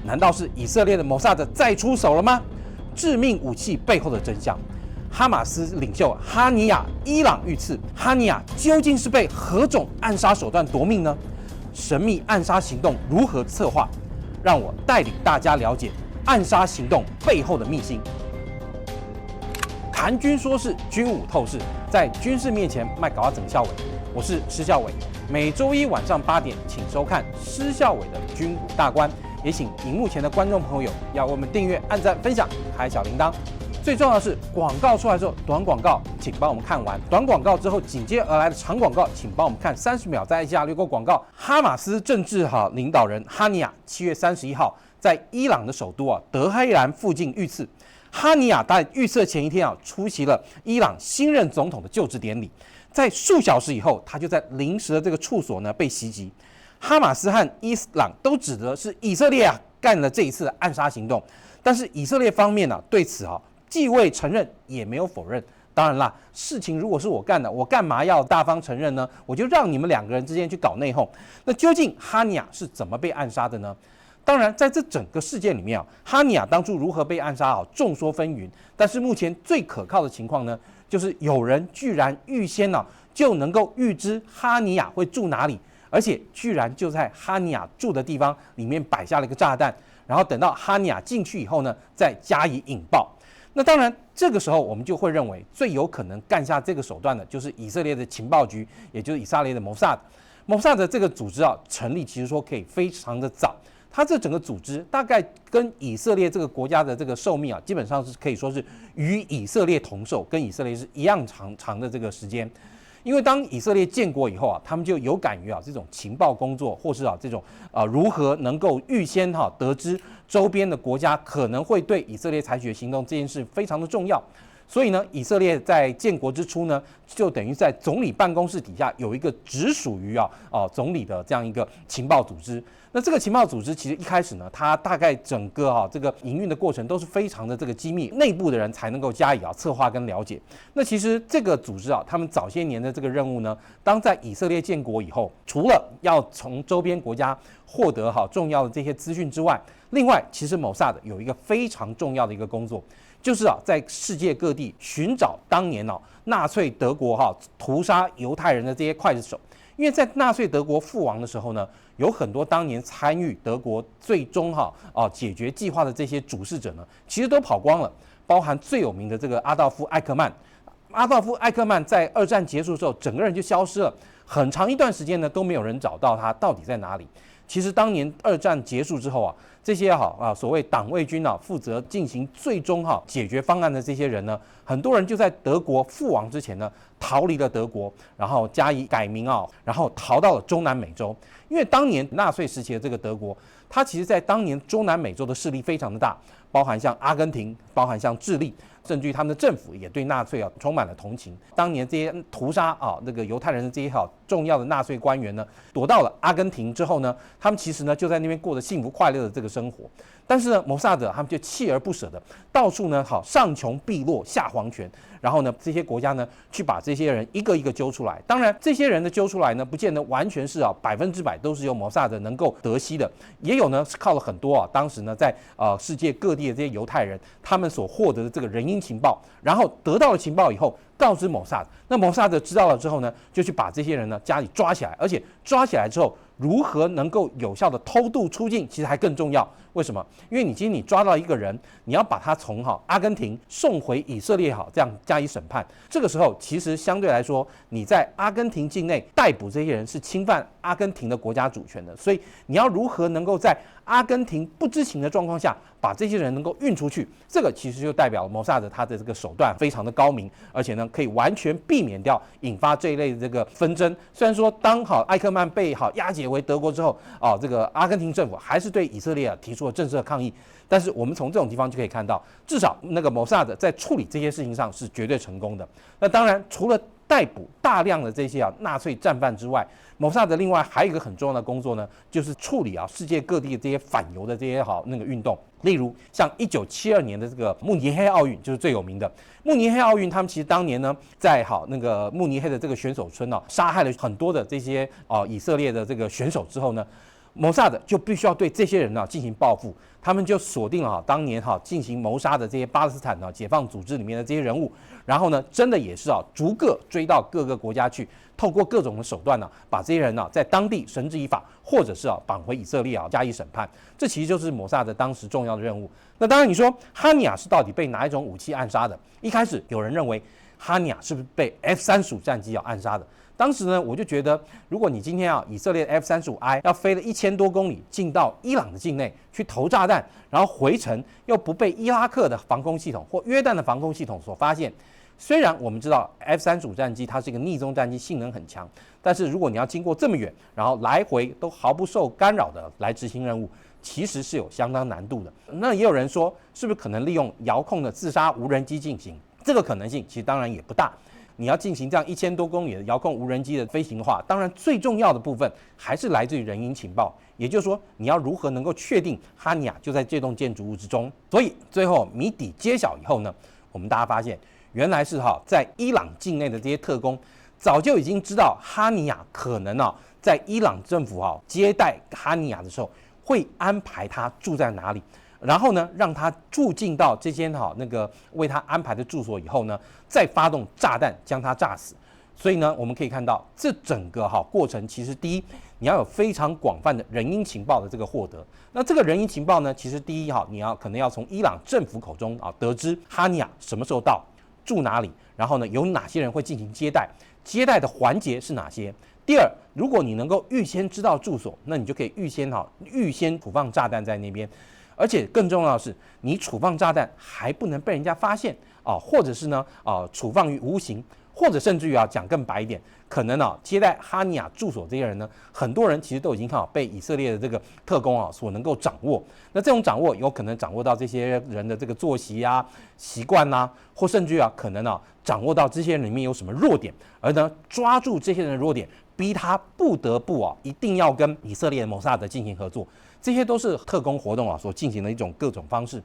难道是以色列的摩萨德再出手了吗？致命武器背后的真相。哈马斯领袖哈尼亚伊朗遇刺，哈尼亚究竟是被何种暗杀手段夺命呢？神秘暗杀行动如何策划？让我带领大家了解暗杀行动背后的秘辛。谈军说事，军武透视，在军事面前卖搞整校委。我是施孝伟，每周一晚上8点，请收看施孝伟的军武大观。也请荧幕前的观众朋友要为我们订阅、按赞、分享、开小铃铛。最重要的是，广告出来之后，短广告请帮我们看完，短广告之后紧接而来的长广告，请帮我们看30秒，再一下略过广告。哈马斯政治领导人哈尼亚7月31号在伊朗的首都德黑兰附近遇刺。哈尼亚在遇刺前一天出席了伊朗新任总统的就职典礼，在数小时以后，他就在临时的这个处所被袭击。哈马斯和伊斯兰都指责是以色列干了这一次的暗杀行动，但是以色列方面对此既未承认也没有否认。当然啦，事情如果是我干的，我干嘛要大方承认呢？我就让你们两个人之间去搞内讧。那究竟哈尼亚是怎么被暗杀的呢？当然，在这整个事件里面哈尼亚当初如何被暗杀众说纷纭。但是目前最可靠的情况呢，就是有人居然预先就能够预知哈尼亚会住哪里。而且居然就在哈尼亚住的地方里面摆下了一个炸弹，然后等到哈尼亚进去以后呢，再加以引爆。那当然，这个时候我们就会认为最有可能干下这个手段的，就是以色列的情报局，也就是以色列的摩萨德。摩萨德这个组织成立其实说可以非常的早，它这整个组织大概跟以色列这个国家的这个寿命基本上是可以说是与以色列同寿，跟以色列是一样长的这个时间。因为当以色列建国以后他们就有感于这种情报工作，或是这种如何能够预先得知周边的国家可能会对以色列采取的行动，这件事非常的重要。所以呢，以色列在建国之初呢，就等于在总理办公室底下有一个直属于总理的这样一个情报组织。那这个情报组织其实一开始呢，它大概整个这个营运的过程都是非常的这个机密，内部的人才能够加以策划跟了解。那其实这个组织他们早些年的这个任务呢，当在以色列建国以后，除了要从周边国家获得重要的这些资讯之外，另外其实摩萨德有一个非常重要的一个工作，就是在世界各地寻找当年纳粹德国屠杀犹太人的这些刽子手。因为在纳粹德国覆亡的时候呢，有很多当年参与德国最终解决计划的这些主事者呢，其实都跑光了，包含最有名的这个阿道夫·艾克曼。阿道夫·艾克曼在2战结束之后，整个人就消失了，很长一段时间呢都没有人找到他到底在哪里。其实当年2战结束之后这些所谓党卫军负责进行最终解决方案的这些人呢，很多人就在德国覆亡之前呢逃离了德国，然后加以改名然后逃到了中南美洲。因为当年纳粹时期的这个德国，它其实在当年中南美洲的势力非常的大，包含像阿根廷，包含像智利，甚至于他们的政府也对纳粹充满了同情。当年这些屠杀那个犹太人的这些重要的纳粹官员呢，躲到了阿根廷之后呢，他们其实呢就在那边过着幸福快乐的这个生活。但是呢，摩萨德他们就锲而不舍的到处呢上穷碧落下黄泉，然后呢这些国家呢去把这些人一个一个揪出来。当然这些人的揪出来呢，不见得完全是100%都是由摩萨德能够得悉的，也有呢是靠了很多当时呢在世界各地的这些犹太人他们所获得的这个人因情报，然后得到了情报以后告知摩萨德，那摩萨德知道了之后呢，就去把这些人呢加以抓起来，而且抓起来之后如何能够有效的偷渡出境，其实还更重要。为什么？因为今天你抓到一个人，你要把他从阿根廷送回以色列这样加以审判。这个时候其实相对来说，你在阿根廷境内逮捕这些人是侵犯阿根廷的国家主权的，所以你要如何能够在阿根廷不知情的状况下把这些人能够运出去，这个其实就代表摩萨德他的这个手段非常的高明，而且呢可以完全避免掉引发这一类的这个纷争。虽然说当艾克曼被押解为德国之后这个阿根廷政府还是对以色列提出了正式的抗议，但是我们从这种地方就可以看到，至少那个摩萨德在处理这些事情上是绝对成功的。那当然除了逮捕大量的这些纳粹战犯之外，摩萨德另外还有一个很重要的工作呢，就是处理世界各地的这些反犹的这些那个运动。例如像1972年的这个慕尼黑奥运就是最有名的。慕尼黑奥运，他们其实当年呢，在那个慕尼黑的这个选手村杀害了很多的这些以色列的这个选手之后呢，摩萨德就必须要对这些人呢进行报复，他们就锁定了当年进行谋杀的这些巴勒斯坦解放组织里面的这些人物，然后呢，真的也是逐个追到各个国家去，透过各种的手段把这些人在当地绳之以法，或者是绑回以色列加以审判。这其实就是摩萨德当时重要的任务。那当然，你说哈尼亚是到底被哪一种武器暗杀的？一开始有人认为哈尼亚是不是被 F-35战机暗杀的？当时呢，我就觉得，如果你今天以色列 F-35I 要飞了1000多公里进到伊朗的境内去投炸弹，然后回程又不被伊拉克的防空系统或约旦的防空系统所发现，虽然我们知道 F-35战机它是一个逆中战机，性能很强，但是如果你要经过这么远，然后来回都毫不受干扰的来执行任务，其实是有相当难度的。那也有人说，是不是可能利用遥控的自杀无人机进行？这个可能性其实当然也不大。你要进行这样1000多公里的遥控无人机的飞行的话，当然最重要的部分还是来自于人因情报，也就是说，你要如何能够确定哈尼亚就在这栋建筑物之中。所以最后谜底揭晓以后呢，我们大家发现，原来是在伊朗境内的这些特工早就已经知道哈尼亚可能在伊朗政府接待哈尼亚的时候会安排他住在哪里。然后呢，让他住进到这间那个为他安排的住所以后呢，再发动炸弹将他炸死。所以呢，我们可以看到这整个过程，其实第一，你要有非常广泛的人因情报的这个获得。那这个人因情报呢，其实第一你可能要从伊朗政府口中得知哈尼亚什么时候到，住哪里，然后呢有哪些人会进行接待，接待的环节是哪些。第二，如果你能够预先知道住所，那你就可以预先处放炸弹在那边。而且更重要的是，你处放炸弹还不能被人家发现或者是呢处放于无形，或者甚至于讲更白一点，可能接待哈尼亚住所这些人呢，很多人其实都已经被以色列的这个特工所能够掌握。那这种掌握有可能掌握到这些人的这个作息习惯或甚至于可能掌握到这些人里面有什么弱点，而呢抓住这些人的弱点，逼他不得不一定要跟以色列的摩萨德进行合作。这些都是特工活动所进行的一种各种方式。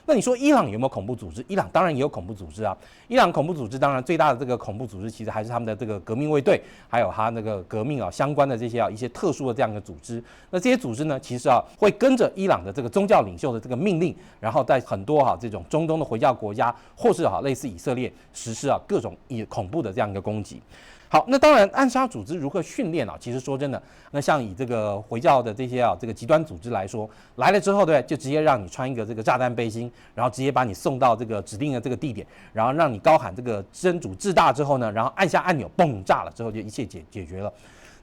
那你说伊朗有没有恐怖组织？伊朗当然也有恐怖组织伊朗恐怖组织当然最大的这个恐怖组织，其实还是他们的这个革命卫队，还有他那个革命相关的这些一些特殊的这样的组织。那这些组织呢，其实会跟着伊朗的这个宗教领袖的这个命令，然后在很多这种中东的回教国家，或是类似以色列实施各种恐怖的这样一个攻击。好，那当然暗杀组织如何训练其实说真的，那像以这个回教的这些这个极端组织来说，来了之后对，就直接让你穿一个这个炸弹背心，然后直接把你送到这个指定的这个地点，然后让你高喊这个真主至大之后呢，然后按下按钮，嘣，炸了之后就一切解决了。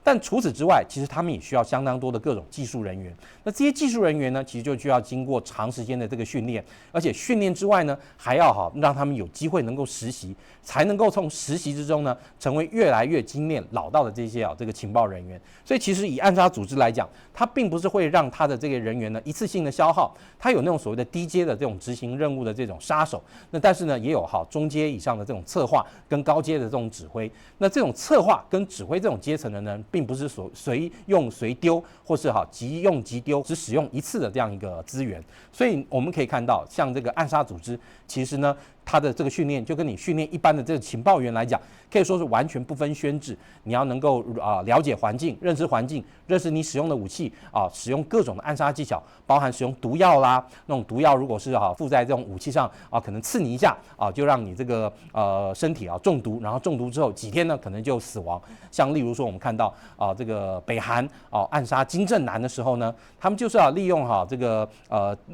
但除此之外，其实他们也需要相当多的各种技术人员。那这些技术人员呢，其实就需要经过长时间的这个训练，而且训练之外呢，还要让他们有机会能够实习，才能够从实习之中呢，成为越来越精炼老道的这些这个情报人员。所以其实以暗杀组织来讲，它并不是会让他的这个人员呢一次性的消耗，它有那种所谓的低阶的这种执行任务的这种杀手，那但是呢也有中阶以上的这种策划跟高阶的这种指挥。那这种策划跟指挥这种阶层的呢，并不是随用随丢，或是即用即丢，只使用一次的这样一个资源。所以我们可以看到，像这个暗杀组织，其实呢，它的这个训练就跟你训练一般的这个情报员来讲，可以说是完全不分轩轾。你要能够了解环境，认识环境，认识你使用的武器使用各种的暗杀技巧，包含使用毒药啦，那种毒药如果是附在这种武器上可能刺你一下就让你这个身体中毒，然后中毒之后几天呢可能就死亡。像例如说我们看到这个北韩暗杀金正男的时候呢，他们就是利用这个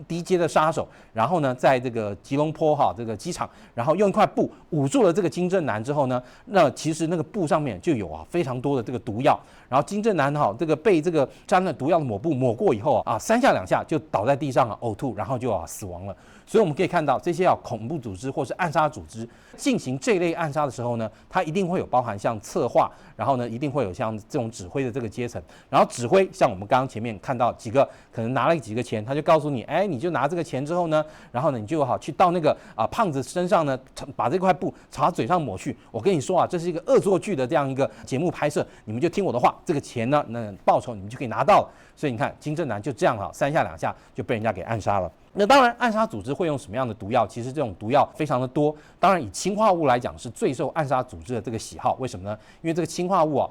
低阶的杀手，然后呢在这个吉隆坡这个机场，然后用一块布捂住了这个金正男之后呢，那其实那个布上面就有非常多的这个毒药，然后金正男这个被这个沾了毒药的抹布抹过以后3下2下就倒在地上呕吐，然后就死亡了。所以我们可以看到，这些恐怖组织或是暗杀组织进行这类暗杀的时候呢，它一定会有包含像策划，然后呢一定会有像这种指挥的这个阶层，然后指挥像我们刚刚前面看到几个可能拿了几个钱，他就告诉你，你就拿这个钱之后呢，然后呢你就去到那个胖子身上呢把这块布朝他嘴上抹去。我跟你说啊，这是一个恶作剧的这样一个节目拍摄，你们就听我的话，这个钱呢，那报酬你们就可以拿到了。所以你看，金正男就这样3下2下就被人家给暗杀了。那当然，暗杀组织会用什么样的毒药？其实这种毒药非常的多。当然，以氰化物来讲，是最受暗杀组织的这个喜好。为什么呢？因为这个氰化物啊，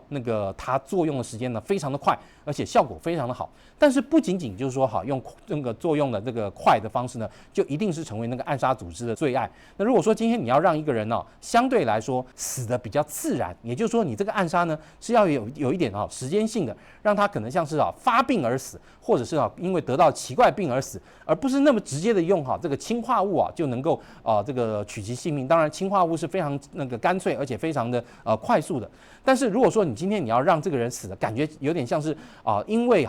它作用的时间呢非常的快，而且效果非常的好。但是不仅仅就是说用那个作用的这个快的方式呢，就一定是成为那个暗杀组织的最爱。那如果说今天你要让一个人相对来说死的比较自然，也就是说你这个暗杀呢是要有一点时间性的，让他可能像是发病而死，或者是因为得到奇怪病而死，而不是那么直接的用这个氰化物就能够这个取其性命。当然，氰化物是非常干脆而且非常的快速的。但是如果说你今天你要让这个人死的感觉有点像是因为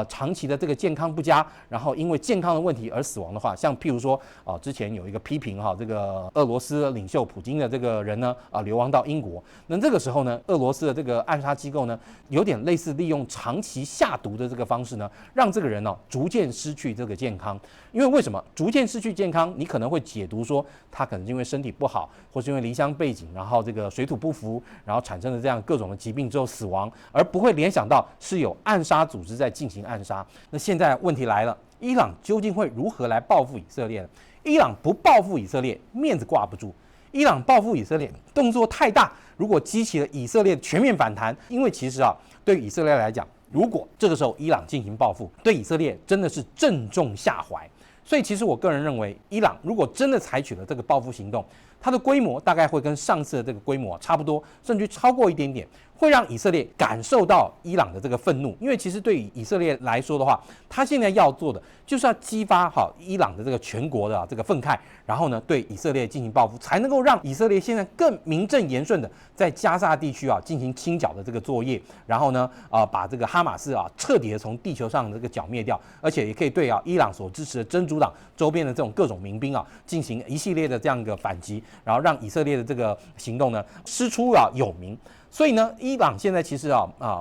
长期的这个健康不佳，然后因为健康的问题而死亡的话，像譬如说之前有一个批评这个俄罗斯领袖普京的这个人呢流亡到英国，那这个时候呢，俄罗斯的这个暗杀机构呢有点类似利用长期下毒的这个方式呢，让这个人逐渐失去这个健康。因为为什么逐渐失去健康？你可能会解读说他可能是因为身体不好，或是因为离乡背景，然后这个水土不服，然后产生了这样各种的疾病之后死亡，而不会联想到是有暗杀组织在进行暗杀。那现在问题来了，伊朗究竟会如何来报复以色列呢？伊朗不报复以色列，面子挂不住；伊朗报复以色列，动作太大，如果激起了以色列全面反弹，因为其实对以色列来讲，如果这个时候伊朗进行报复，对以色列真的是正中下怀。所以其实我个人认为，伊朗如果真的采取了这个报复行动，它的规模大概会跟上次的这个规模差不多，甚至超过一点点，会让以色列感受到伊朗的这个愤怒。因为其实对于以色列来说的话，他现在要做的就是要激发伊朗的这个全国的这个愤慨，然后呢对以色列进行报复，才能够让以色列现在更名正言顺的在加沙地区进行清剿的这个作业，然后呢把这个哈马斯彻底的从地球上这个剿灭掉，而且也可以对伊朗所支持的真主党周边的这种各种民兵进行一系列的这样一个反击，然后让以色列的这个行动呢师出有名。所以呢，伊朗现在其实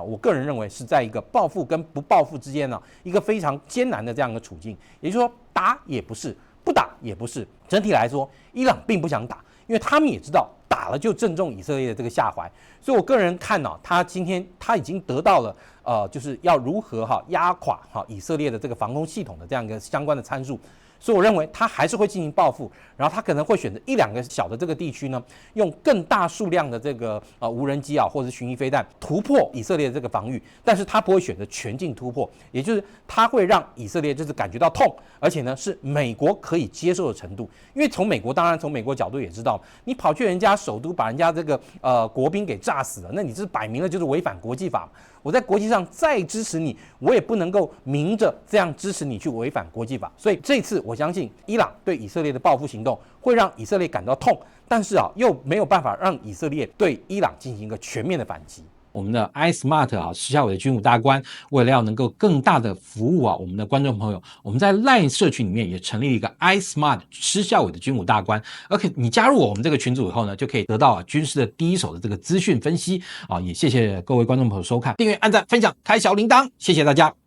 我个人认为是在一个报复跟不报复之间一个非常艰难的这样一个处境。也就是说，打也不是，不打也不是。整体来说，伊朗并不想打，因为他们也知道打了就正中以色列的这个下怀。所以我个人看他今天他已经得到了就是要如何压垮以色列的这个防空系统的这样一个相关的参数。所以我认为他还是会进行报复，然后他可能会选择1-2个小的这个地区呢，用更大数量的这个无人机或者是巡弋飞弹突破以色列的这个防御，但是他不会选择全境突破，也就是他会让以色列就是感觉到痛，而且呢是美国可以接受的程度。因为从美国角度也知道，你跑去人家首都把人家这个国宾给炸死了，那你这摆明了就是违反国际法。我在国际上再支持你，我也不能够明着这样支持你去违反国际法。所以这次我相信伊朗对以色列的报复行动会让以色列感到痛，但是又没有办法让以色列对伊朗进行一个全面的反击。我们的 iSmart 施孝瑋的军武大官，为了要能够更大的服务我们的观众朋友，我们在 LINE 社群里面也成立了一个 iSmart 施孝瑋的军武大官。OK， 你加入我们这个群组以后呢，就可以得到军事的第一手的这个资讯分析也谢谢各位观众朋友收看，订阅、按赞、分享、开小铃铛，谢谢大家。